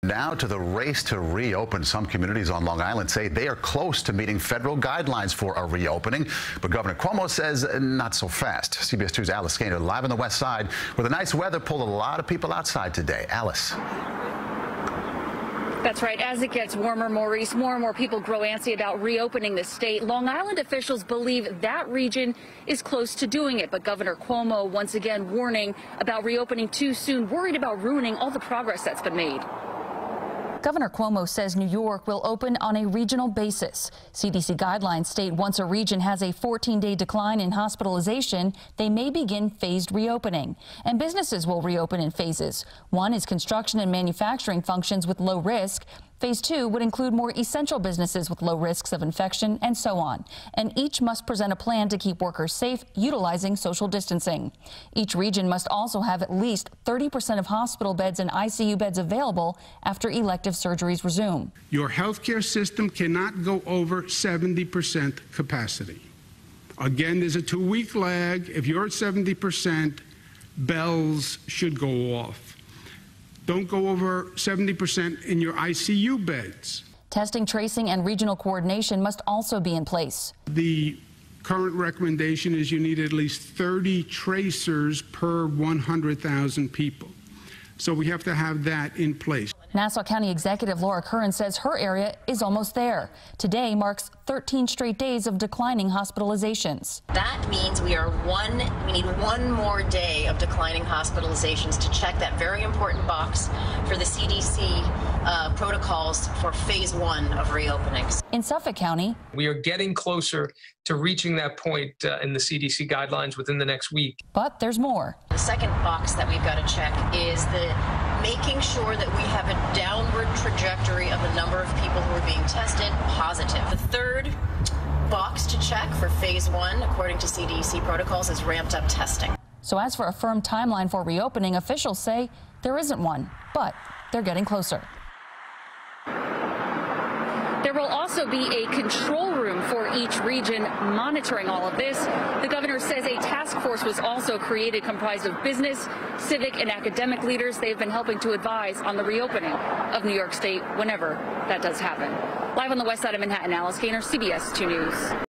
Now to the race to reopen. Some communities on Long Island say they are close to meeting federal guidelines for a reopening, but Governor Cuomo says not so fast. CBS 2's Alice Gaynor live on the west side, where the nice weather pulled a lot of people outside today. Alice. That's right. As it gets warmer, Maurice, more and more people grow antsy about reopening the state. Long Island officials believe that region is close to doing it. But Governor Cuomo once again warning about reopening too soon, worried about ruining all the progress that's been made. Governor Cuomo says New York will open on a regional basis. CDC guidelines state once a region has a 14-day decline in hospitalization, they may begin phased reopening. And businesses will reopen in phases. One is construction and manufacturing functions with low risk. Phase 2 would include more essential businesses with low risks of infection and so on. And each must present a plan to keep workers safe, utilizing social distancing. Each region must also have at least 30% of hospital beds and ICU beds available after elective surgeries resume. Your healthcare system cannot go over 70% capacity. Again, there's a 2-week lag. If you're at 70%, bells should go off. Don't go over 70% in your ICU beds. Testing, tracing, and regional coordination must also be in place. The current recommendation is you need at least 30 tracers per 100,000 people. So we have to have that in place. Nassau County Executive Laura Curran says her area is almost there. Today marks 13 straight days of declining hospitalizations. That means we need one more day of declining hospitalizations to check that very important box for the CDC protocols for phase 1 of reopenings. In Suffolk County, we are getting closer to reaching that point in the CDC guidelines within the next week. But there's more. The second box that we've got to check is making sure that we have a downward trajectory of the number of people who are being tested positive. The third box to check for phase 1, according to CDC protocols, is ramped up testing. So as for a firm timeline for reopening, officials say there isn't one, but they're getting closer. There will also be a control room for each region monitoring all of this. The governor says a task force was also created comprised of business, civic, and academic leaders. They've been helping to advise on the reopening of New York State whenever that does happen. Live on the west side of Manhattan, Alice Gaynor, CBS 2 News.